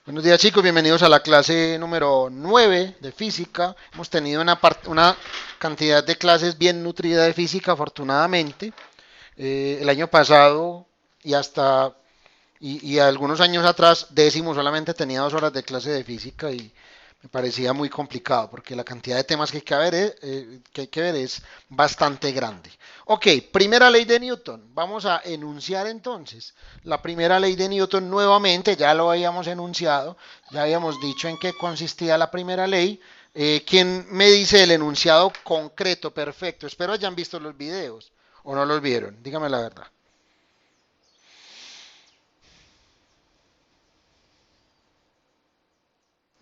Buenos días chicos, bienvenidos a la clase número 9 de física. Hemos tenido una cantidad de clases bien nutrida de física, afortunadamente. El año pasado y hasta y algunos años atrás, décimo solamente tenía 2 horas de clase de física y me parecía muy complicado porque la cantidad de temas que hay que ver es bastante grande. Ok, primera ley de Newton. Vamos a enunciar entonces la primera ley de Newton nuevamente. Ya lo habíamos enunciado, ya habíamos dicho en qué consistía la primera ley. ¿Quién me dice el enunciado concreto, perfecto? Espero hayan visto los videos o no los vieron. Dígame la verdad.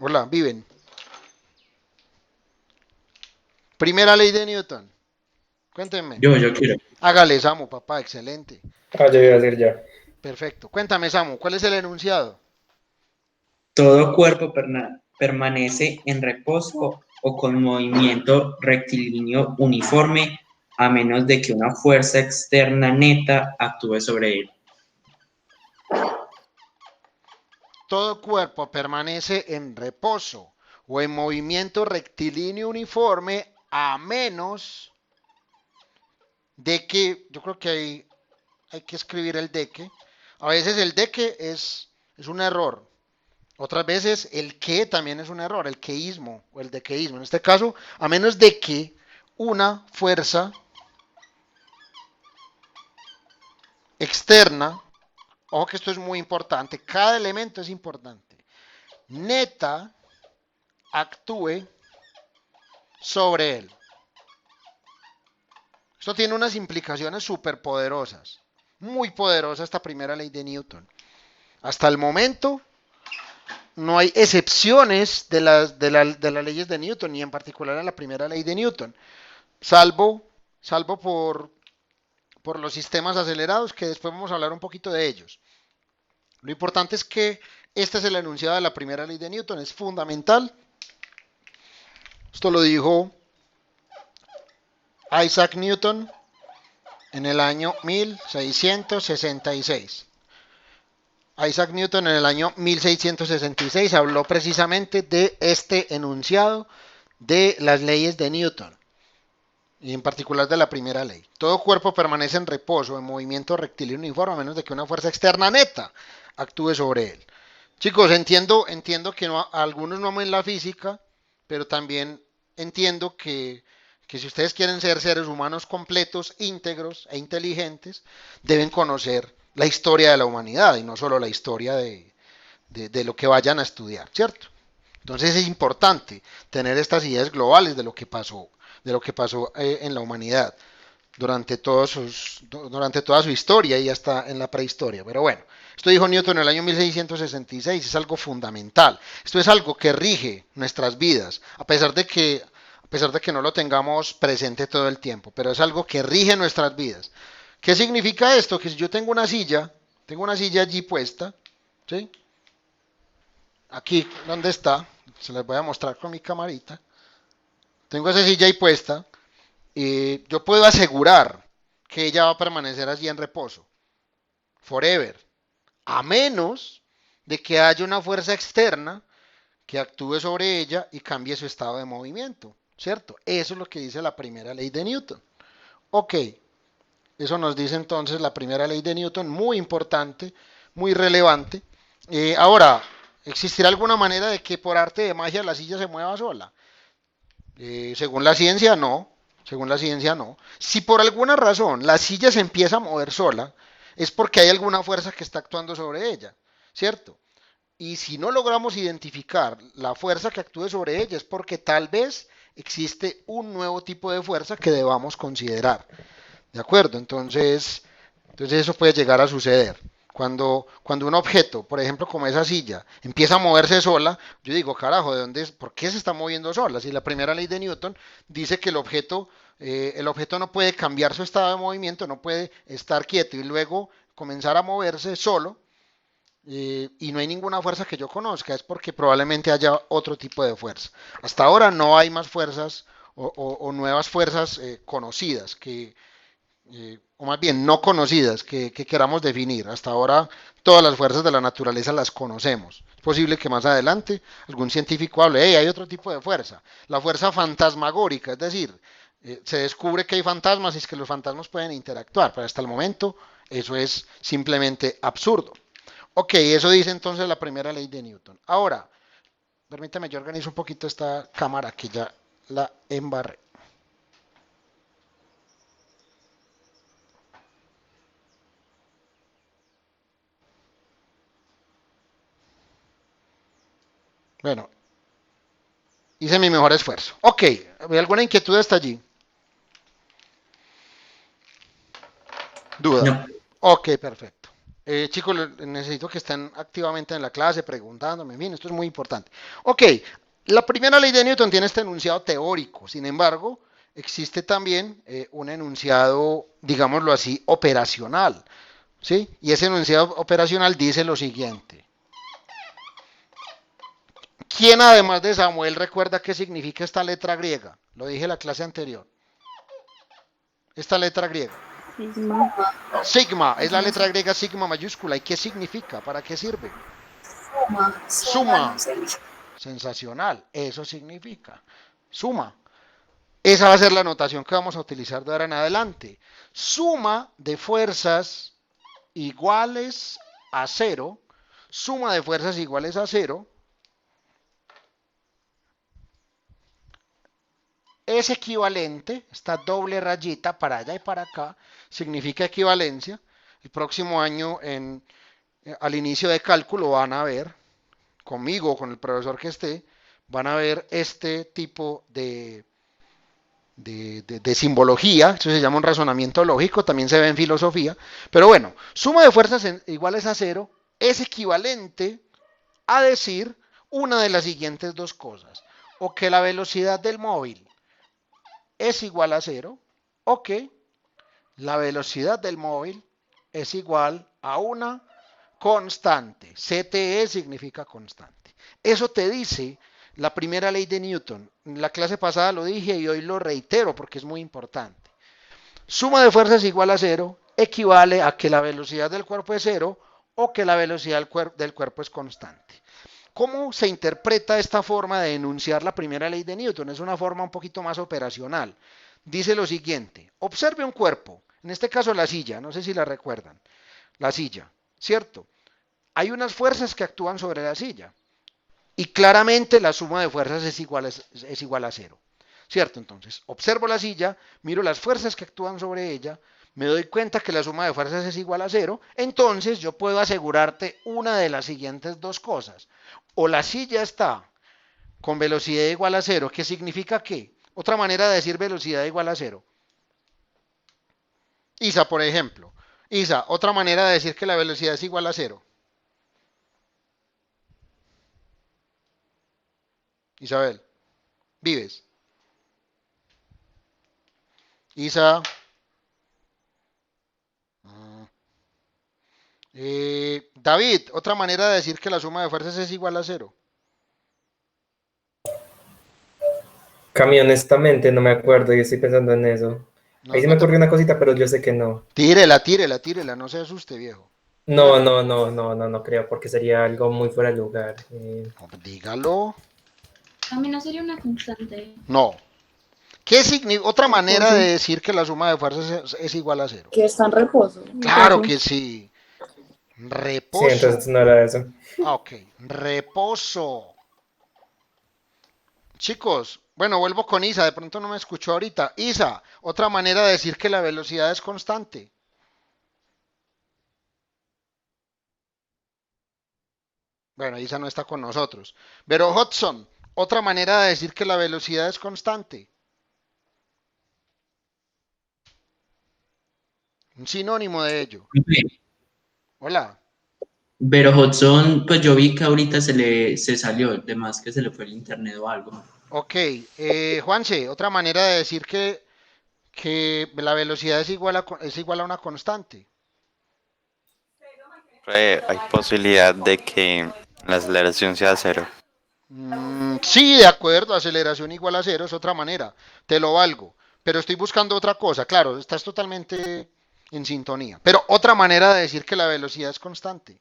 Hola, viven. Primera ley de Newton. Cuéntenme. Yo quiero. Hágale, Samu, papá, excelente. Yo iba a decir ya. Perfecto. Cuéntame, Samu, ¿cuál es el enunciado? Todo cuerpo permanece en reposo o con movimiento rectilíneo uniforme a menos de que una fuerza externa neta actúe sobre él. Todo cuerpo permanece en reposo o en movimiento rectilíneo uniforme a menos de que, yo creo que hay que escribir el de que. A veces el de que es un error. Otras veces el que también es un error, el queísmo o el dequeísmo. En este caso, a menos de que una fuerza externa. Ojo que esto es muy importante, cada elemento es importante. Neta actúe sobre él. Esto tiene unas implicaciones súper poderosas, muy poderosa esta primera ley de Newton. Hasta el momento no hay excepciones de las leyes de Newton, ni en particular a la primera ley de Newton, salvo por los sistemas acelerados, que después vamos a hablar un poquito de ellos. Lo importante es que este es el enunciado de la primera ley de Newton, es fundamental. Esto lo dijo Isaac Newton en el año 1666. Isaac Newton en el año 1666 habló precisamente de este enunciado de las leyes de Newton y en particular de la primera ley. Todo cuerpo permanece en reposo, en movimiento rectilíneo uniforme, a menos de que una fuerza externa neta actúe sobre él. Chicos, entiendo que no, algunos no amen la física, pero también entiendo que si ustedes quieren ser seres humanos completos, íntegros e inteligentes, deben conocer la historia de la humanidad y no solo la historia de lo que vayan a estudiar, ¿cierto? Entonces es importante tener estas ideas globales de lo que pasó en la humanidad durante toda su historia y hasta en la prehistoria. Pero bueno, esto dijo Newton en el año 1666, es algo fundamental. Esto es algo que rige nuestras vidas, a pesar de que no lo tengamos presente todo el tiempo, pero es algo que rige nuestras vidas. ¿Qué significa esto? Que si yo tengo una silla allí puesta, ¿sí? Aquí, ¿dónde está? Se las voy a mostrar con mi camarita. Tengo esa silla ahí puesta. Yo puedo asegurar que ella va a permanecer allí en reposo, forever, a menos de que haya una fuerza externa que actúe sobre ella y cambie su estado de movimiento, ¿cierto? Eso es lo que dice la primera ley de Newton. Ok, eso nos dice entonces la primera ley de Newton, muy importante, muy relevante. Ahora, ¿existirá alguna manera de que por arte de magia la silla se mueva sola? Según la ciencia, no. Según la ciencia, no. Si por alguna razón la silla se empieza a mover sola, es porque hay alguna fuerza que está actuando sobre ella, ¿cierto? Y si no logramos identificar la fuerza que actúe sobre ella, es porque tal vez existe un nuevo tipo de fuerza que debamos considerar. ¿De acuerdo? Entonces eso puede llegar a suceder. Cuando un objeto, por ejemplo, como esa silla, empieza a moverse sola, yo digo, carajo, ¿por qué se está moviendo sola? Si la primera ley de Newton dice que el objeto no puede cambiar su estado de movimiento, no puede estar quieto y luego comenzar a moverse solo, y no hay ninguna fuerza que yo conozca, es porque probablemente haya otro tipo de fuerza. Hasta ahora no hay más fuerzas o nuevas fuerzas conocidas o más bien no conocidas, que queramos definir. Hasta ahora todas las fuerzas de la naturaleza las conocemos. Es posible que más adelante algún científico hable, hey, hay otro tipo de fuerza, la fuerza fantasmagórica, es decir, se descubre que hay fantasmas y es que los fantasmas pueden interactuar, pero hasta el momento eso es simplemente absurdo. Ok, eso dice entonces la primera ley de Newton. Ahora, permítame, yo organizo un poquito esta cámara que ya la embarré. Bueno, hice mi mejor esfuerzo. Ok, ¿hay alguna inquietud hasta allí? ¿Duda? No, Ok, perfecto. Chicos, necesito que estén activamente en la clase preguntándome. Bien, esto es muy importante. Ok, la primera ley de Newton tiene este enunciado teórico. Sin embargo, existe también un enunciado, digámoslo así, operacional. ¿Sí? Y ese enunciado operacional dice lo siguiente. ¿Quién además de Samuel recuerda qué significa esta letra griega? Lo dije en la clase anterior. Esta letra griega. Sigma. Sigma, es la No letra sé. griega sigma mayúscula. ¿Y qué significa? ¿Para qué sirve? Suma. Suma, no Suma. sé. Sensacional. Eso significa. Suma. Esa va a ser la notación que vamos a utilizar de ahora en adelante. Suma de fuerzas iguales a cero. Suma de fuerzas iguales a cero es equivalente, esta doble rayita para allá y para acá, significa equivalencia. El próximo año, al inicio de cálculo, van a ver, conmigo o con el profesor que esté, van a ver este tipo de simbología, eso se llama un razonamiento lógico, también se ve en filosofía, pero bueno, suma de fuerzas iguales a cero es equivalente a decir una de las siguientes dos cosas, o que la velocidad del móvil es igual a cero, o que la velocidad del móvil es igual a una constante. CTE significa constante. Eso te dice la primera ley de Newton. En la clase pasada lo dije y hoy lo reitero porque es muy importante. Suma de fuerzas igual a cero equivale a que la velocidad del cuerpo es cero o que la velocidad del cuerpo es constante. ¿Cómo se interpreta esta forma de enunciar la primera ley de Newton? Es una forma un poquito más operacional. Dice lo siguiente, observe un cuerpo, en este caso la silla, no sé si la recuerdan, la silla, ¿cierto? Hay unas fuerzas que actúan sobre la silla y claramente la suma de fuerzas es igual a cero, ¿cierto? Entonces, observo la silla, miro las fuerzas que actúan sobre ella, me doy cuenta que la suma de fuerzas es igual a cero, entonces yo puedo asegurarte una de las siguientes dos cosas. O la silla está con velocidad igual a cero, ¿qué significa qué? Otra manera de decir velocidad igual a cero. Isa, por ejemplo. Isa, otra manera de decir que la velocidad es igual a cero. Isabel, vives. Isa. David, otra manera de decir que la suma de fuerzas es igual a cero. Cami, honestamente no me acuerdo y estoy pensando en eso. No, Ahí sí no me te... ocurrió una cosita, pero yo sé que no. Tírela, tírela, tírela, no se asuste, viejo. No, Dígala. no, no, no, no, no creo, porque sería algo muy fuera de lugar. No, dígalo. A mí no sería una constante. No. ¿Qué significa? Otra manera Reposo. de decir que la suma de fuerzas es igual a cero. Que está en reposo. Claro Reposo. que sí. Sí, entonces Reposo. no era eso. Ah, ok. Reposo. Chicos, bueno, vuelvo con Isa, de pronto no me escuchó ahorita. Isa, otra manera de decir que la velocidad es constante. Bueno, Isa no está con nosotros. Pero Hudson, otra manera de decir que la velocidad es constante. Un sinónimo de ello. Hola. pero Hudson, pues yo vi que ahorita se salió, de más que se le fue el internet o algo. Ok. Juanse, otra manera de decir que la velocidad es igual a una constante. Hay posibilidad de que la aceleración sea cero. Sí, de acuerdo, aceleración igual a cero es otra manera. Te lo valgo. pero estoy buscando otra cosa. Claro, estás totalmente en sintonía. Pero otra manera de decir que la velocidad es constante.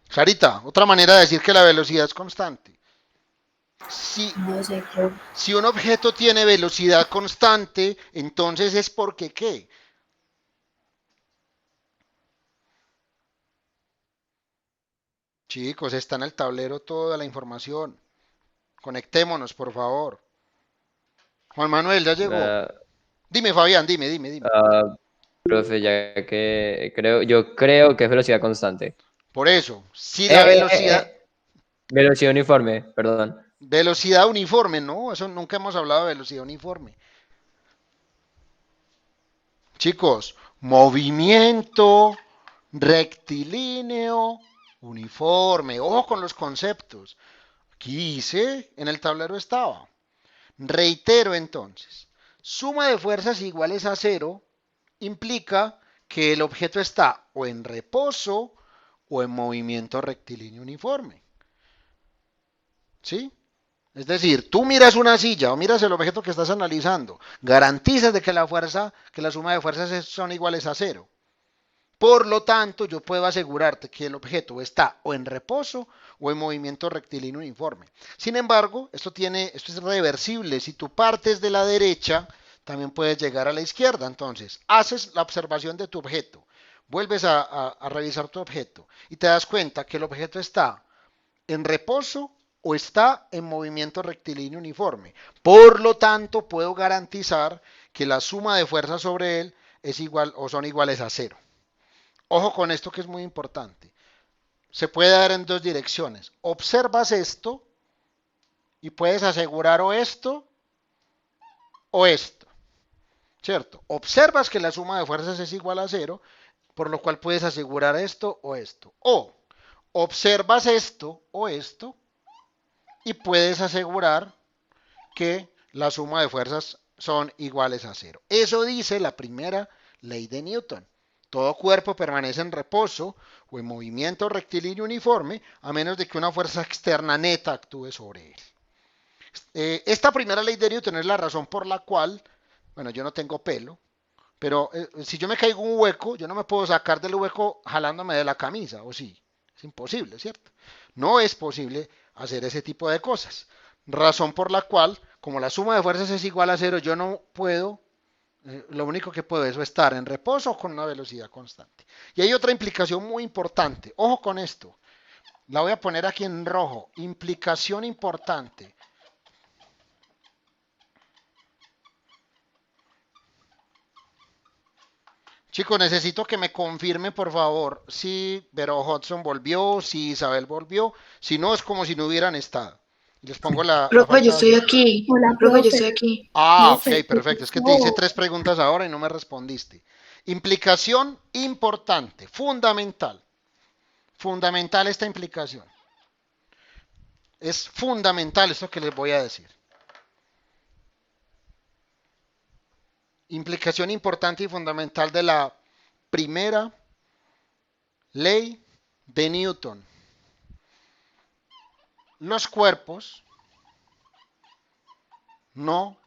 Clarita, otra manera de decir que la velocidad es constante. Si, No sé, profe. si un objeto tiene velocidad constante, entonces es porque ¿qué? Chicos, está en el tablero toda la información. Conectémonos, por favor. Juan Manuel, ya llegó. Ah, Dime, Fabián, dime. ah, profe, ya que yo creo que es velocidad constante. Por eso, si la Velocidad uniforme, perdón. velocidad uniforme, no, eso nunca hemos hablado de velocidad uniforme. Chicos, movimiento rectilíneo uniforme. Ojo con los conceptos. Aquí dice, en el tablero estaba. Reitero entonces, suma de fuerzas iguales a cero implica que el objeto está o en reposo o en movimiento rectilíneo uniforme. ¿Sí? Es decir, tú miras una silla o miras el objeto que estás analizando, garantizas de que la suma de fuerzas son iguales a cero. Por lo tanto, yo puedo asegurarte que el objeto está o en reposo o en movimiento rectilíneo uniforme. Sin embargo, esto es reversible. Si tú partes de la derecha, también puedes llegar a la izquierda. Entonces, haces la observación de tu objeto, vuelves a revisar tu objeto y te das cuenta que el objeto está en reposo o está en movimiento rectilíneo uniforme. Por lo tanto, puedo garantizar que la suma de fuerzas sobre él es igual o son iguales a cero. Ojo con esto que es muy importante. Se puede dar en dos direcciones. Observas esto y puedes asegurar o esto o esto. ¿Cierto? Observas que la suma de fuerzas es igual a cero, por lo cual puedes asegurar esto o esto. O observas esto o esto y puedes asegurar que la suma de fuerzas son iguales a cero. Eso dice la primera ley de Newton. Todo cuerpo permanece en reposo o en movimiento rectilíneo uniforme a menos de que una fuerza externa neta actúe sobre él. Esta primera ley de Newton es la razón por la cual, bueno, yo no tengo pelo, pero si yo me caigo en un hueco, yo no me puedo sacar del hueco jalándome de la camisa, ¿o sí? Es imposible, ¿cierto? No es posible hacer ese tipo de cosas. Razón por la cual, como la suma de fuerzas es igual a cero, yo no puedo lo único que puedo es estar en reposo con una velocidad constante. Y hay otra implicación muy importante. Ojo con esto. La voy a poner aquí en rojo. Implicación importante. Chicos, necesito que me confirme, por favor, si Vero Hudson volvió, si Isabel volvió. Si no, es como si no hubieran estado. Les pongo la Profe, yo falta de estoy azúcar. aquí. Hola, Profe, yo profe. estoy aquí. Ah, ok, Profe, perfecto. Es que te no. hice 3 preguntas ahora y no me respondiste. Implicación importante, fundamental. Fundamental esta implicación. Es fundamental esto que les voy a decir. Implicación importante y fundamental de la primera ley de Newton. Los cuerpos no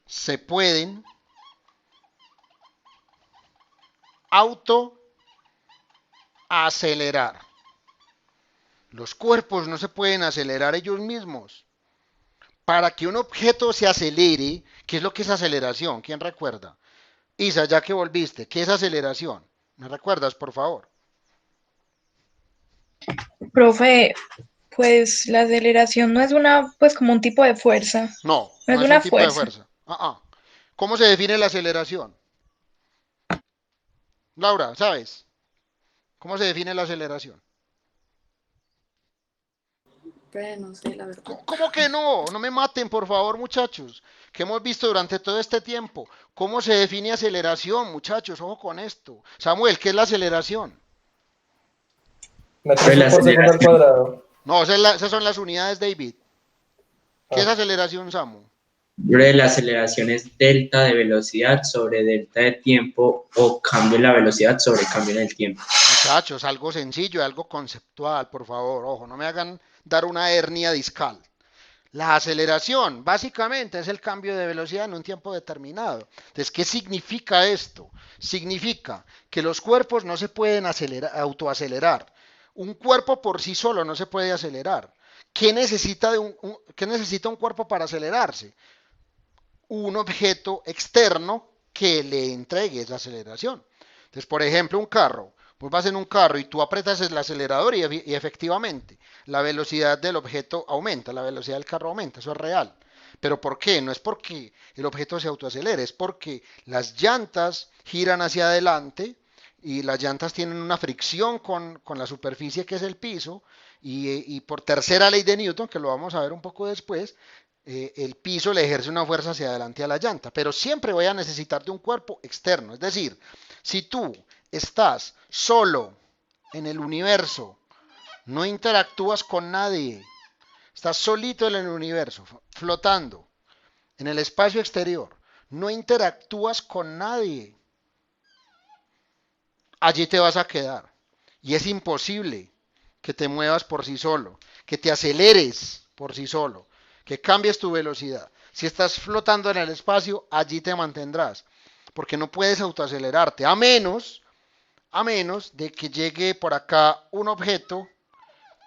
se pueden autoacelerar. Los cuerpos no se pueden acelerar ellos mismos. Para que un objeto se acelere, ¿qué es lo que es aceleración? ¿Quién recuerda? Isa, ya que volviste, ¿qué es aceleración? ¿Me recuerdas, por favor? Profe, pues la aceleración no es pues como un tipo de fuerza, No, no no es es un una tipo de fuerza. fuerza. ¿Cómo se define la aceleración? Laura, ¿sabes? ¿Cómo se define la aceleración? Profe, no sé, la verdad. ¿Cómo que no? No me maten, por favor, muchachos. Que hemos visto durante todo este tiempo. ¿Cómo se define aceleración, muchachos? Ojo con esto. Samuel, ¿qué es la aceleración? Metros La por segundo al aceleración. cuadrado. No, esas son las unidades, David. ¿Qué es Ah, aceleración, Samu? La aceleración es delta de velocidad sobre delta de tiempo o cambio en la velocidad sobre cambio en el tiempo. Muchachos, algo sencillo, algo conceptual, por favor. Ojo, no me hagan dar una hernia discal. La aceleración, básicamente, es el cambio de velocidad en un tiempo determinado. Entonces, ¿qué significa esto? Significa que los cuerpos no se pueden autoacelerar. Un cuerpo por sí solo no se puede acelerar. ¿Qué necesita un cuerpo para acelerarse? Un objeto externo que le entregue esa aceleración. Entonces, por ejemplo, un carro. Vos vas en un carro y tú apretas el acelerador y efectivamente la velocidad del objeto aumenta, la velocidad del carro aumenta, eso es real. ¿Pero por qué? No es porque el objeto se autoacelere, es porque las llantas giran hacia adelante y las llantas tienen una fricción con la superficie que es el piso y por tercera ley de Newton, que lo vamos a ver un poco después, el piso le ejerce una fuerza hacia adelante a la llanta, pero siempre voy a necesitar de un cuerpo externo. Es decir, si tú estás solo en el universo, no interactúas con nadie, estás solito en el universo, flotando en el espacio exterior, no interactúas con nadie, allí te vas a quedar. Y es imposible que te muevas por sí solo, que te aceleres por sí solo, que cambies tu velocidad. Si estás flotando en el espacio, allí te mantendrás, porque no puedes autoacelerarte, a menos de que llegue por acá un objeto,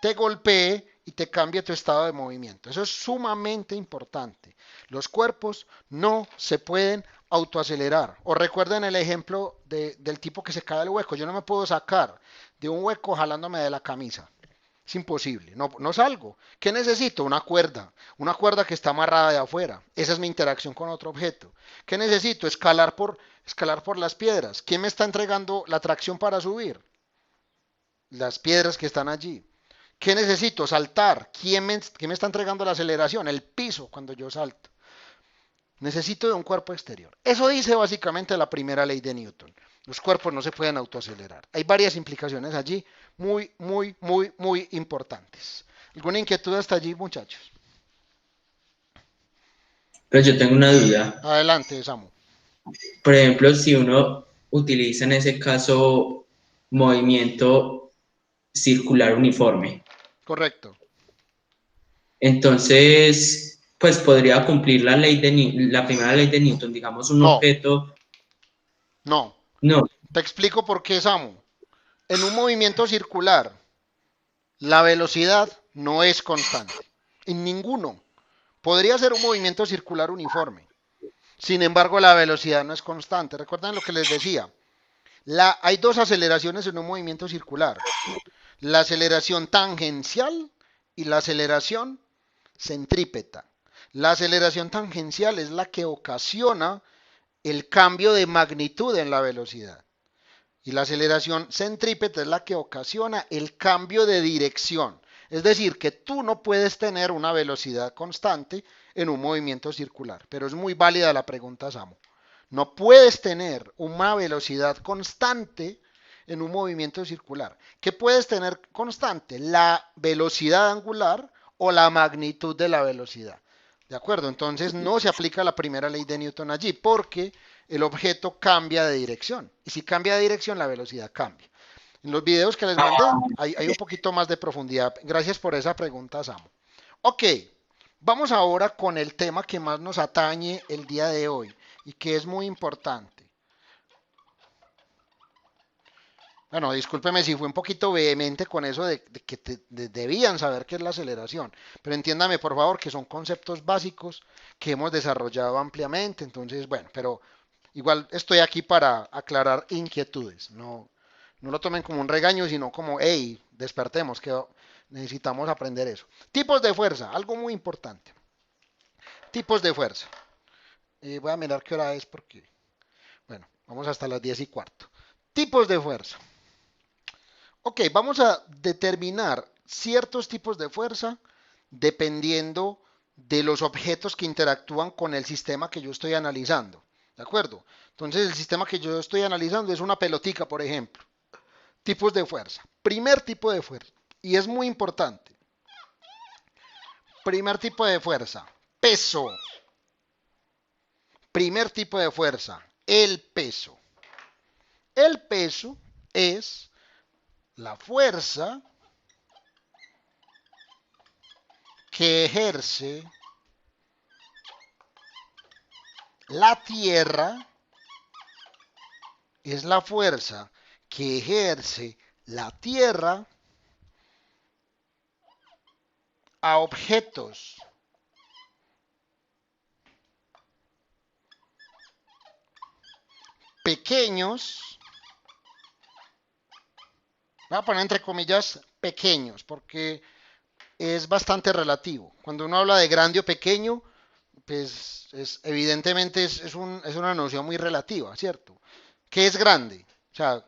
te golpee y te cambie tu estado de movimiento. Eso es sumamente importante. Los cuerpos no se pueden autoacelerar. O recuerden el ejemplo del tipo que se cae del hueco. Yo no me puedo sacar de un hueco jalándome de la camisa. Es imposible, no salgo. ¿Qué necesito? Una cuerda que está amarrada de afuera. Esa es mi interacción con otro objeto. ¿Qué necesito? Escalar por las piedras. ¿Quién me está entregando la tracción para subir? Las piedras que están allí. ¿Qué necesito? Saltar. ¿Quién me está entregando la aceleración? El piso cuando yo salto. Necesito de un cuerpo exterior. Eso dice básicamente la primera ley de Newton. Los cuerpos no se pueden autoacelerar. Hay varias implicaciones allí muy importantes. ¿Alguna inquietud hasta allí, muchachos? Pero yo tengo una duda. Adelante, Samu. Por ejemplo, si uno utiliza en ese caso movimiento circular uniforme, Correcto. entonces, pues podría cumplir la primera ley de Newton, digamos, un No, objeto. no. No, Te explico por qué, Samu. En un movimiento circular, la velocidad no es constante. En ninguno. Podría ser un movimiento circular uniforme. Sin embargo, la velocidad no es constante. ¿Recuerdan lo que les decía? Hay dos aceleraciones en un movimiento circular. La aceleración tangencial y la aceleración centrípeta. La aceleración tangencial es la que ocasiona el cambio de magnitud en la velocidad. Y la aceleración centrípeta es la que ocasiona el cambio de dirección. Es decir, que tú no puedes tener una velocidad constante en un movimiento circular. Pero es muy válida la pregunta, Samu. No puedes tener una velocidad constante en un movimiento circular. ¿Qué puedes tener constante? La velocidad angular o la magnitud de la velocidad. ¿De acuerdo? Entonces no se aplica la primera ley de Newton allí porque el objeto cambia de dirección. Y si cambia de dirección, la velocidad cambia. En los videos que les mandé hay un poquito más de profundidad. Gracias por esa pregunta, Samu. Ok, vamos ahora con el tema que más nos atañe el día de hoy y que es muy importante. Bueno, discúlpeme si fue un poquito vehemente con eso de que debían saber qué es la aceleración, pero entiéndame por favor que son conceptos básicos que hemos desarrollado ampliamente, entonces bueno, pero igual estoy aquí para aclarar inquietudes, no lo tomen como un regaño, sino como, hey, despertemos, que necesitamos aprender eso. Tipos de fuerza, algo muy importante. Tipos de fuerza. Voy a mirar qué hora es porque, bueno, vamos hasta las 10:15. Tipos de fuerza. Ok, vamos a determinar ciertos tipos de fuerza dependiendo de los objetos que interactúan con el sistema que yo estoy analizando. ¿De acuerdo? Entonces el sistema que yo estoy analizando es una pelotica, por ejemplo. Tipos de fuerza. Primer tipo de fuerza. Y es muy importante. Primer tipo de fuerza. Peso. Primer tipo de fuerza. El peso. El peso es la fuerza que ejerce La Tierra es la fuerza que ejerce la Tierra a objetos pequeños, voy a poner entre comillas pequeños, porque es bastante relativo. Cuando uno habla de grande o pequeño, pues evidentemente es una noción muy relativa, ¿cierto? ¿Qué es grande? O sea,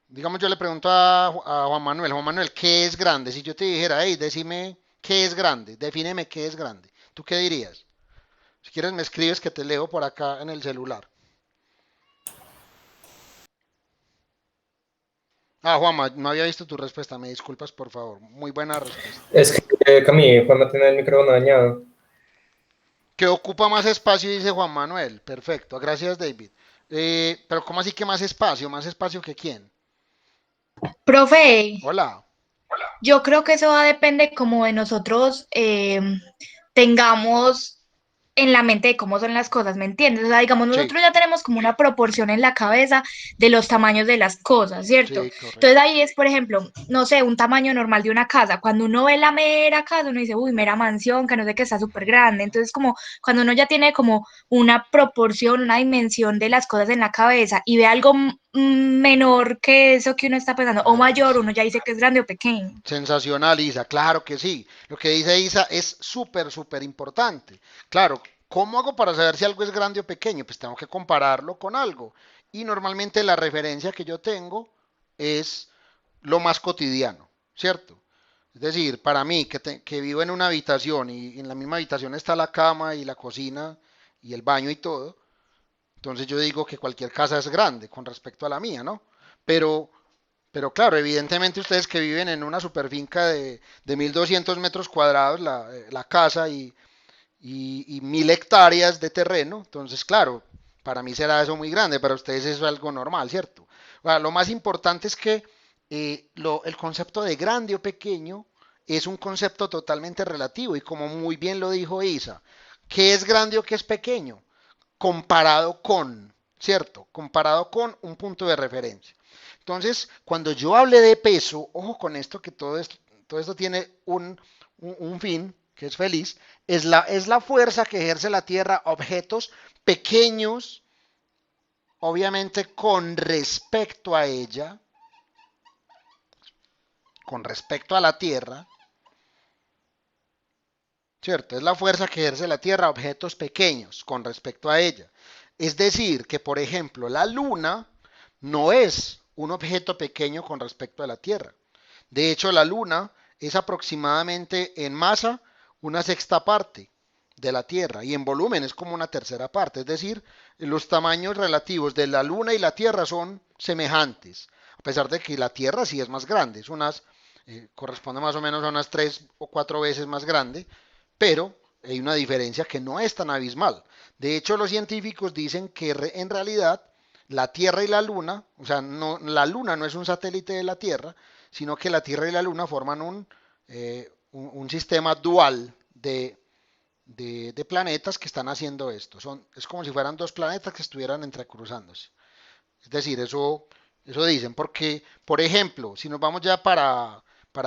digamos yo le pregunto a Juan Manuel, ¿qué es grande? Si yo te dijera, hey, decime qué es grande, defíneme qué es grande. ¿Tú qué dirías? Si quieres me escribes que te leo por acá en el celular. Ah, Juanma, no había visto tu respuesta, me disculpas por favor. Muy buena respuesta. Es que, Camille, Juanma tiene el micrófono dañado. Que ocupa más espacio, dice Juan Manuel. Perfecto, gracias David. Pero ¿cómo así que más espacio? ¿Más espacio que quién? Profe, Hola. yo creo que eso va a depender como de nosotros tengamos en la mente de cómo son las cosas, ¿me entiendes? O sea, digamos, Sí, nosotros ya tenemos como una proporción en la cabeza de los tamaños de las cosas, ¿cierto? sí, Entonces correcto. ahí es, por ejemplo, no sé, un tamaño normal de una casa. Cuando uno ve la mera casa, uno dice, uy, mera mansión, que no sé qué, está súper grande. Entonces, como cuando uno ya tiene como una proporción, una dimensión de las cosas en la cabeza y ve algo menor que eso que uno está pensando, o mayor, Sí. uno ya dice que es grande o pequeño. Sensacional, Isa, claro que sí. Lo que dice Isa es súper, súper importante. Claro, ¿cómo hago para saber si algo es grande o pequeño? Pues tengo que compararlo con algo. Y normalmente la referencia que yo tengo es lo más cotidiano, ¿cierto? Es decir, para mí, que vivo en una habitación y en la misma habitación está la cama y la cocina y el baño y todo, entonces yo digo que cualquier casa es grande con respecto a la mía, ¿no? Pero pero claro, evidentemente ustedes que viven en una superfinca de 1200 metros cuadrados, la casa y 1000 hectáreas de terreno, entonces claro, para mí será eso muy grande, para ustedes eso es algo normal, ¿cierto? Ahora, lo más importante es que el concepto de grande o pequeño es un concepto totalmente relativo y como muy bien lo dijo Isa, ¿qué es grande o qué es pequeño? Comparado con, ¿cierto? Comparado con un punto de referencia. Entonces, cuando yo hable de peso, ojo con esto, que todo esto tiene un fin, que es feliz, es la fuerza que ejerce la Tierra a objetos pequeños, obviamente con respecto a la Tierra, ¿cierto? Es la fuerza que ejerce la Tierra a objetos pequeños con respecto a ella. Es decir, que por ejemplo, la Luna no es un objeto pequeño con respecto a la Tierra. De hecho, la Luna es aproximadamente en masa una sexta parte de la Tierra y en volumen es como una tercera parte. Es decir, los tamaños relativos de la Luna y la Tierra son semejantes, a pesar de que la Tierra sí es más grande, corresponde más o menos a unas 3 o 4 veces más grande, pero hay una diferencia que no es tan abismal. De hecho, los científicos dicen que en realidad la Tierra y la Luna, o sea, no, la Luna no es un satélite de la Tierra, sino que la Tierra y la Luna forman un sistema dual de planetas que están haciendo esto. Es como si fueran dos planetas que estuvieran entrecruzándose. Es decir, eso dicen, porque, por ejemplo, si nos vamos ya para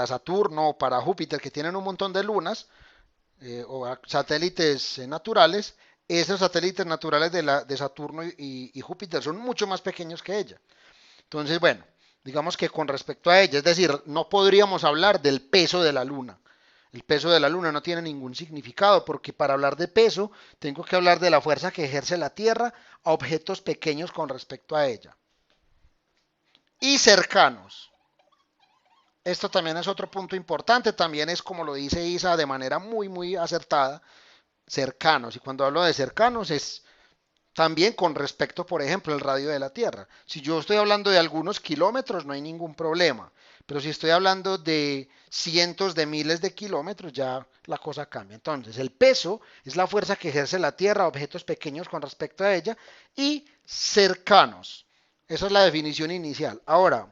Saturno o para Júpiter, que tienen un montón de lunas, o satélites naturales, esos satélites naturales de Saturno y Júpiter son mucho más pequeños que ella. Entonces, bueno, digamos que con respecto a ella, es decir, no podríamos hablar del peso de la Luna. El peso de la Luna no tiene ningún significado porque para hablar de peso tengo que hablar de la fuerza que ejerce la Tierra a objetos pequeños con respecto a ella. Y cercanos. Esto también es otro punto importante, también es como lo dice Isa de manera muy, muy acertada, cercanos. Y cuando hablo de cercanos es también con respecto, por ejemplo, al radio de la Tierra. Si yo estoy hablando de algunos kilómetros, no hay ningún problema. Pero si estoy hablando de cientos de miles de kilómetros, ya la cosa cambia. Entonces, el peso es la fuerza que ejerce la Tierra a objetos pequeños con respecto a ella y cercanos. Esa es la definición inicial. Ahora,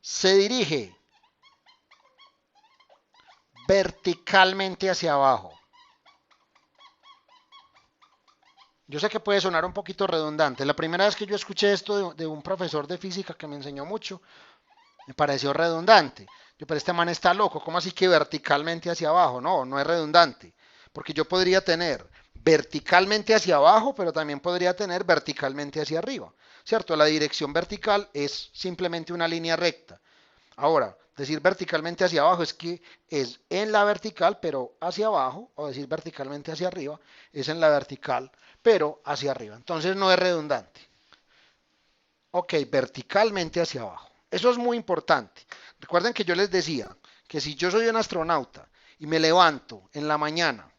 se dirige verticalmente hacia abajo. Yo sé que puede sonar un poquito redundante. La primera vez que yo escuché esto de un profesor de física que me enseñó mucho, me pareció redundante. Yo, pero este man está loco, ¿cómo así que verticalmente hacia abajo? No, no es redundante, porque yo podría tener verticalmente hacia abajo, pero también podría tener verticalmente hacia arriba, ¿cierto? La dirección vertical es simplemente una línea recta. Ahora, decir verticalmente hacia abajo es que es en la vertical, pero hacia abajo, o decir verticalmente hacia arriba, es en la vertical, pero hacia arriba. Entonces no es redundante. Ok, verticalmente hacia abajo. Eso es muy importante. Recuerden que yo les decía que si yo soy un astronauta y me levanto en la mañana,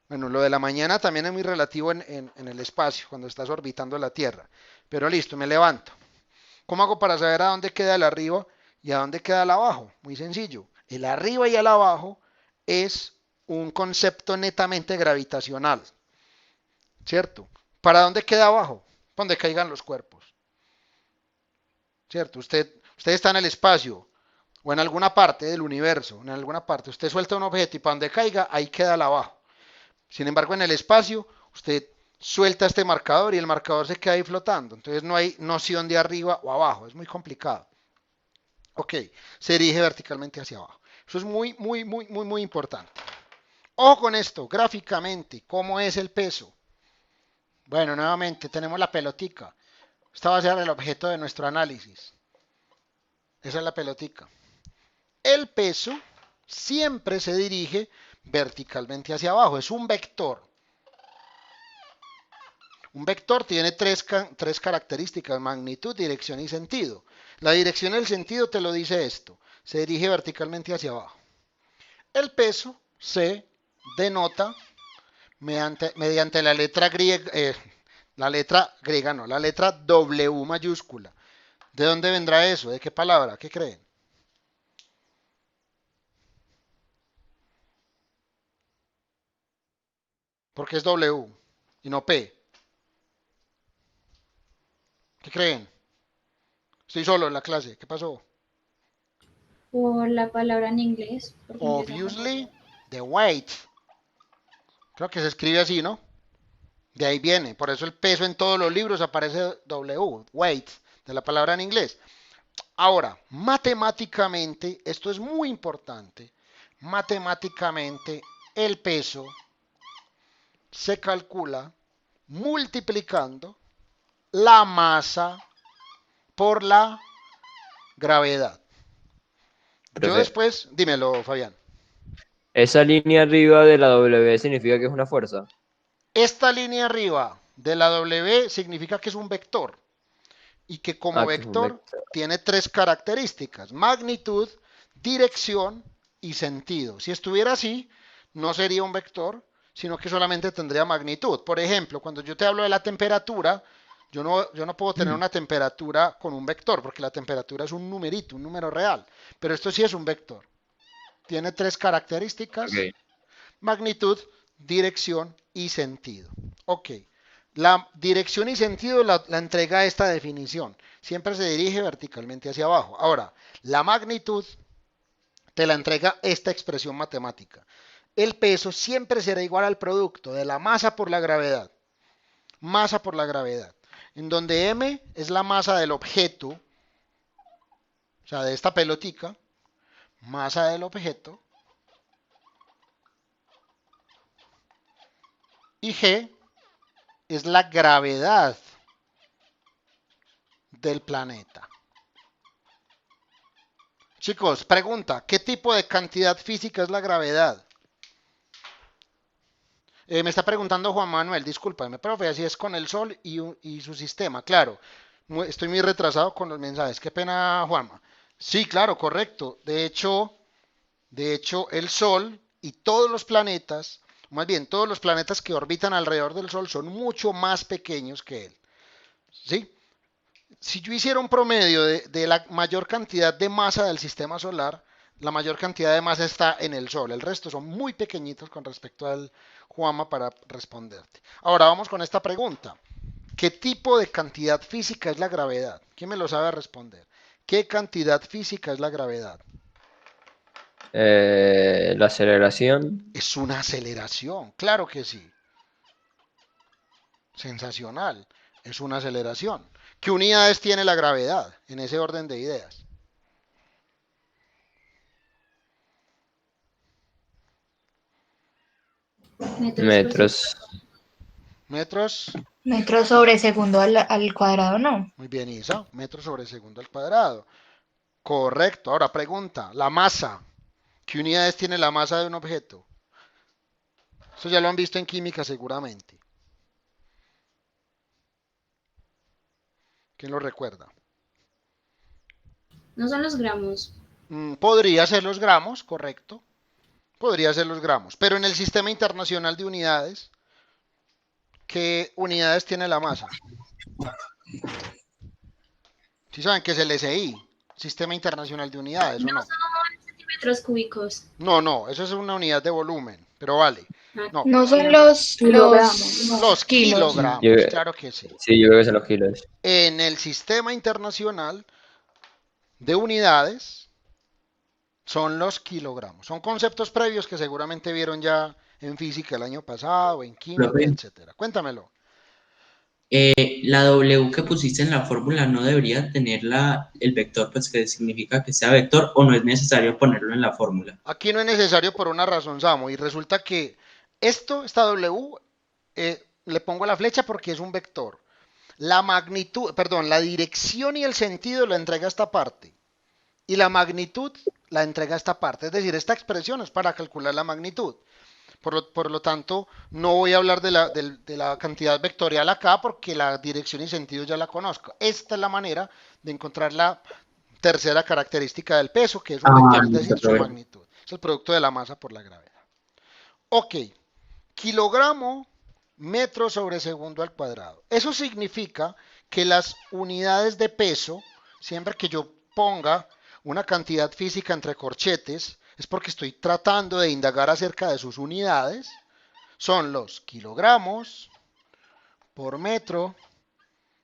bueno, lo de la mañana también es muy relativo en el espacio, cuando estás orbitando la Tierra, pero listo, me levanto. ¿Cómo hago para saber a dónde queda el arriba y a dónde queda el abajo? Muy sencillo. El arriba y el abajo es un concepto netamente gravitacional, ¿cierto? ¿Para dónde queda abajo? Donde caigan los cuerpos, ¿cierto? Usted está en el espacio o en alguna parte del universo, en alguna parte, usted suelta un objeto y para donde caiga, ahí queda el abajo. Sin embargo, en el espacio, usted suelta este marcador y el marcador se queda ahí flotando. Entonces no hay noción de arriba o abajo, es muy complicado. Ok, se dirige verticalmente hacia abajo. Eso es muy importante. Ojo con esto, gráficamente, ¿cómo es el peso? Bueno, nuevamente tenemos la pelotica. Esta va a ser el objeto de nuestro análisis. Esa es la pelotica. El peso siempre se dirige verticalmente hacia abajo, es un vector. Un vector tiene tres características: magnitud, dirección y sentido. La dirección y el sentido te lo dice esto, se dirige verticalmente hacia abajo. El peso se denota mediante la letra griega, la letra W mayúscula. ¿De dónde vendrá eso? ¿De qué palabra? ¿Qué creen? Porque es W y no P. ¿Qué creen? Estoy solo en la clase. ¿Qué pasó? Por la palabra en inglés, porque empieza con Obviously, W. the weight. Creo que se escribe así, ¿no? De ahí viene. Por eso el peso en todos los libros aparece W, weight, de la palabra en inglés. Ahora, matemáticamente, esto es muy importante. Matemáticamente, el peso se calcula multiplicando la masa por la gravedad. Yo Profe, después, dímelo, Fabián. esa línea arriba de la W significa que es una fuerza. Esta línea arriba de la W significa que es un vector y que como Ah, que es un vector vector. tiene tres características: magnitud, dirección y sentido. Si estuviera así, no sería un vector, sino que solamente tendría magnitud. Por ejemplo, cuando yo te hablo de la temperatura, yo no puedo tener una temperatura con un vector, porque la temperatura es un numerito, un número real. Pero esto sí es un vector. Tiene tres características: Ok. magnitud, dirección y sentido. Ok. La dirección y sentido la entrega esta definición. Siempre se dirige verticalmente hacia abajo. Ahora, la magnitud te la entrega esta expresión matemática. El peso siempre será igual al producto de la masa por la gravedad. Masa por la gravedad. En donde m es la masa del objeto, o sea, de esta pelotica, masa del objeto, y g es la gravedad del planeta. Chicos, pregunta, ¿qué tipo de cantidad física es la gravedad? Me está preguntando Juan Manuel, discúlpame, profe, así es con el Sol y su sistema. Claro, estoy muy retrasado con los mensajes, qué pena, Juanma. Sí, claro, correcto. De hecho, el Sol y todos los planetas, más bien todos los planetas que orbitan alrededor del Sol son mucho más pequeños que él. ¿Sí? Si yo hiciera un promedio de la mayor cantidad de masa del sistema solar, la mayor cantidad de masa está en el Sol. El resto son muy pequeñitos con respecto al Juanma para responderte. Ahora vamos con esta pregunta. ¿Qué tipo de cantidad física es la gravedad? ¿Quién me lo sabe responder? ¿Qué cantidad física es la gravedad? La aceleración. Es una aceleración, claro que sí. Sensacional. Es una aceleración. ¿Qué unidades tiene la gravedad en ese orden de ideas? Metros. Metros. Metros sobre segundo al cuadrado, ¿no? Muy bien, Isa. Metros sobre segundo al cuadrado. Correcto. Ahora pregunta, la masa. ¿Qué unidades tiene la masa de un objeto? Eso ya lo han visto en química seguramente. ¿Quién lo recuerda? No son los gramos. Podría ser los gramos, correcto. Podría ser los gramos. Pero en el Sistema Internacional de Unidades, ¿qué unidades tiene la masa? ¿Sí saben qué es el SI? Sistema Internacional de Unidades, ¿o no? Centímetros cúbicos. No, eso es una unidad de volumen, pero vale. No, No son los Kilogramos, no. los kilos. kilogramos, Yo- claro que sí. Sí, yo creo que son los kilos. En el Sistema Internacional de Unidades son los kilogramos. Son conceptos previos que seguramente vieron ya en física el año pasado, en química, Profe. etcétera. Cuéntamelo. La W que pusiste en la fórmula no debería tener el vector, pues que significa que sea vector, o no es necesario ponerlo en la fórmula. Aquí no es necesario por una razón, Samo, y resulta que esta W, le pongo la flecha porque es un vector. La magnitud, perdón, la dirección y el sentido la entrega esta parte. Y la magnitud la entrega esta parte. Es decir, esta expresión es para calcular la magnitud. Por lo tanto, no voy a hablar de la cantidad vectorial acá porque la dirección y sentido ya la conozco. Esta es la manera de encontrar la tercera característica del peso, que es un vector, es decir, su magnitud. Es el producto de la masa por la gravedad. Ok, kilogramo metro sobre segundo al cuadrado. Eso significa que las unidades de peso, siempre que yo ponga una cantidad física entre corchetes, es porque estoy tratando de indagar acerca de sus unidades, son los kilogramos por metro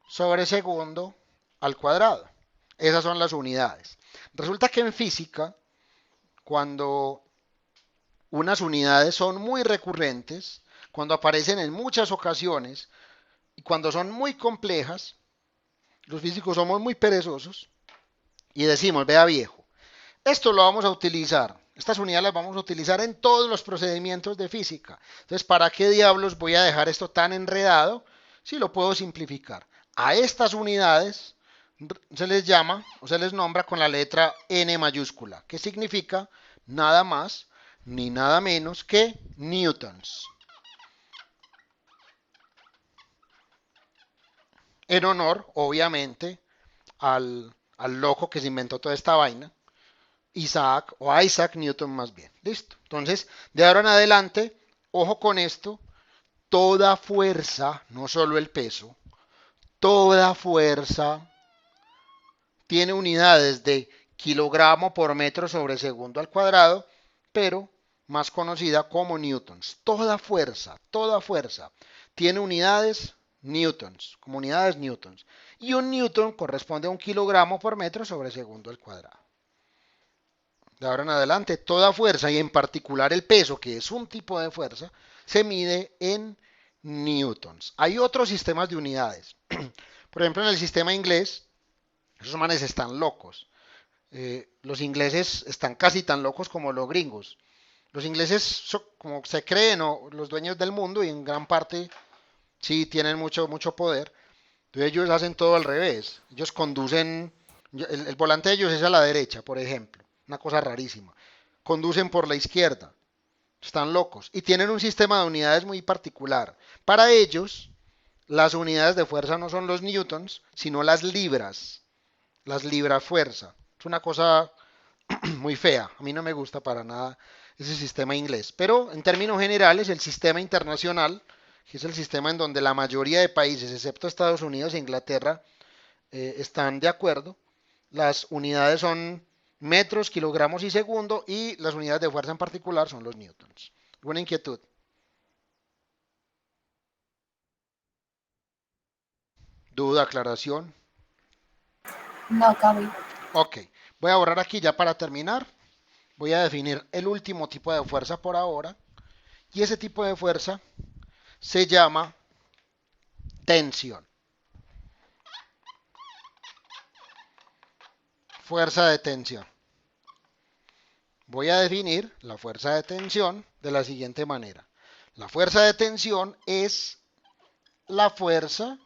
sobre segundo al cuadrado. Esas son las unidades. Resulta que en física, cuando unas unidades son muy recurrentes, cuando aparecen en muchas ocasiones y cuando son muy complejas, los físicos somos muy perezosos y decimos, vea viejo, esto lo vamos a utilizar, estas unidades las vamos a utilizar en todos los procedimientos de física. Entonces, ¿para qué diablos voy a dejar esto tan enredado si lo puedo simplificar? A estas unidades se les llama o se les nombra con la letra N mayúscula, que significa nada más ni nada menos que newtons. En honor, obviamente, al loco que se inventó toda esta vaina, Isaac Newton más bien. Listo. Entonces, de ahora en adelante, ojo con esto, toda fuerza, no solo el peso, toda fuerza tiene unidades de kilogramo por metro sobre segundo al cuadrado, pero más conocida como newtons. Toda fuerza tiene unidades newtons, como unidades newtons. Y un newton corresponde a un kilogramo por metro sobre segundo al cuadrado. De ahora en adelante, toda fuerza y en particular el peso, que es un tipo de fuerza, se mide en newtons. Hay otros sistemas de unidades. Por ejemplo, en el sistema inglés, esos manes están locos. Los ingleses están casi tan locos como los gringos. Los ingleses, como se creen, los dueños del mundo y en gran parte sí tienen mucho poder. Entonces ellos hacen todo al revés. Ellos conducen, el volante de ellos es a la derecha, por ejemplo. Una cosa rarísima. Conducen por la izquierda. Están locos. Y tienen un sistema de unidades muy particular. Para ellos, las unidades de fuerza no son los newtons, sino las libras. Las libras fuerza. Es una cosa muy fea. A mí no me gusta para nada ese sistema inglés. Pero en términos generales, el sistema internacional, que es el sistema en donde la mayoría de países, excepto Estados Unidos e Inglaterra, están de acuerdo. Las unidades son metros, kilogramos y segundo, y las unidades de fuerza en particular son los newtons. ¿Alguna inquietud? ¿Duda, aclaración? No, Cami. Ok, voy a borrar aquí ya para terminar. Voy a definir el último tipo de fuerza por ahora. Y ese tipo de fuerza se llama tensión. Fuerza de tensión. Voy a definir la fuerza de tensión de la siguiente manera. La fuerza de tensión es la fuerza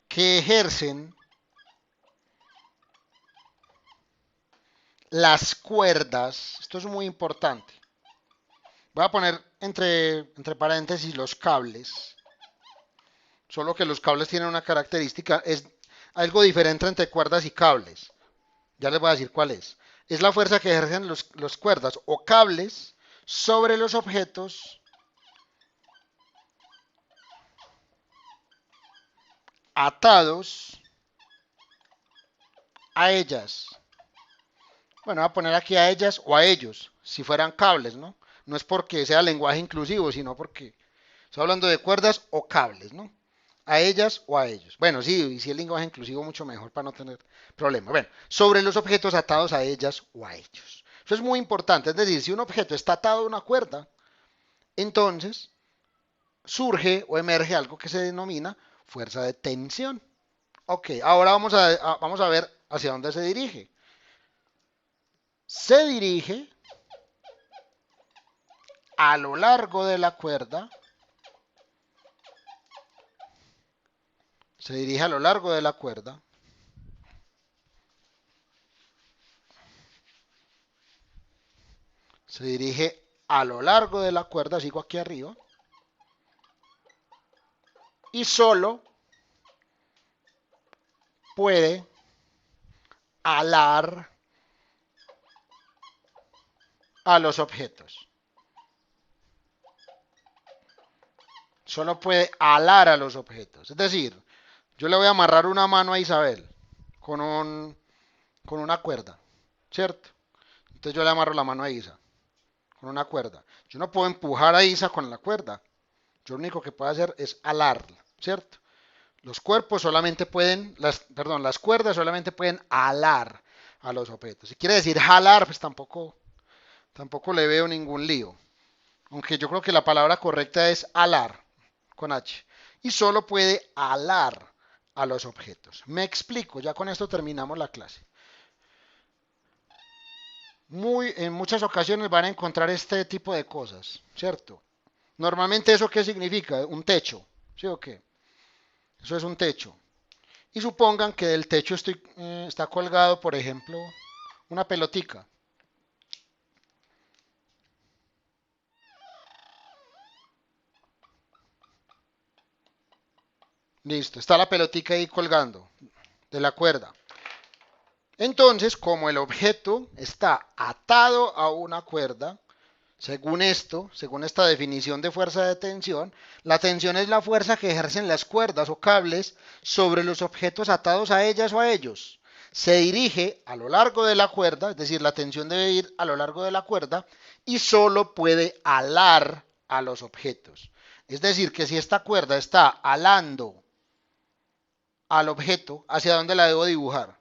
que ejercen las cuerdas. Esto es muy importante. Voy a poner entre paréntesis los cables. Solo que los cables tienen una característica, es algo diferente entre cuerdas y cables. Ya les voy a decir cuál es. Es la fuerza que ejercen los cuerdas o cables sobre los objetos atados a ellas. Bueno, voy a poner aquí a ellas o a ellos, si fueran cables, ¿no? No es porque sea lenguaje inclusivo, sino porque estoy hablando de cuerdas o cables, ¿no? A ellas o a ellos. Bueno, sí, y si el lenguaje inclusivo, mucho mejor para no tener problema. Bueno, sobre los objetos atados a ellas o a ellos. Eso es muy importante, es decir, si un objeto está atado a una cuerda, entonces surge o emerge algo que se denomina fuerza de tensión. Ok, ahora vamos a ver hacia dónde se dirige. Se dirige a lo largo de la cuerda. Se dirige a lo largo de la cuerda. Se dirige a lo largo de la cuerda, sigo aquí arriba. Y solo puede alar a los objetos. Solo puede alar a los objetos. Es decir, yo le voy a amarrar una mano a Isabel con una cuerda, ¿cierto? Entonces yo le amarro la mano a Isa con una cuerda. Yo no puedo empujar a Isa con la cuerda. Yo lo único que puedo hacer es alarla, ¿cierto? Los cuerpos solamente pueden, las cuerdas solamente pueden alar a los objetos. Si quiere decir jalar, pues tampoco le veo ningún lío. Aunque yo creo que la palabra correcta es alar, con H. Y solo puede alar a los objetos. Me explico, ya con esto terminamos la clase. En muchas ocasiones van a encontrar este tipo de cosas, ¿cierto? Normalmente, ¿eso qué significa? Un techo, ¿sí o qué? Eso es un techo. Y supongan que del techo está colgado, por ejemplo, una pelotica. Listo, está la pelotica ahí colgando de la cuerda. Entonces, como el objeto está atado a una cuerda, según esta definición de fuerza de tensión, la tensión es la fuerza que ejercen las cuerdas o cables sobre los objetos atados a ellas o a ellos. Se dirige a lo largo de la cuerda, es decir, la tensión debe ir a lo largo de la cuerda y solo puede alar a los objetos. Es decir, que si esta cuerda está alando al objeto, ¿hacia dónde la debo dibujar?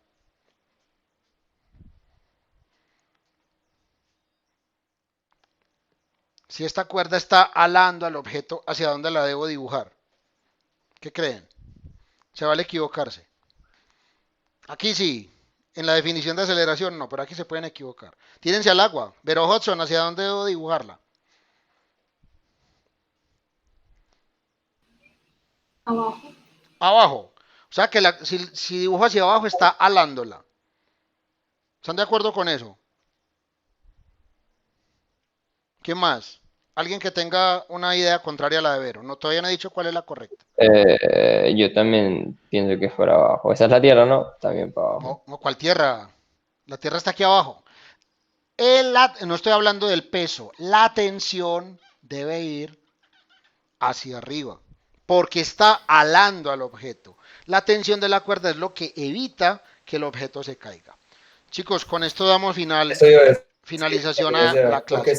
Si esta cuerda está alando al objeto, ¿hacia dónde la debo dibujar? ¿Qué creen? Se vale equivocarse. Aquí sí, en la definición de aceleración no, pero aquí se pueden equivocar. Tírense al agua. Vero Hudson, ¿hacia dónde debo dibujarla? Abajo. Abajo. O sea que si dibujo hacia abajo está alándola. ¿Están de acuerdo con eso? ¿Qué más? Alguien que tenga una idea contraria a la de Vero. No, todavía no he dicho cuál es la correcta. Yo también pienso que fuera abajo. Esa es la Tierra, ¿no? También para abajo. No, ¿cuál tierra? La Tierra está aquí abajo. No estoy hablando del peso. La tensión debe ir hacia arriba, porque está alando al objeto. La tensión de la cuerda es lo que evita que el objeto se caiga. Chicos, con esto damos finalización a la clase.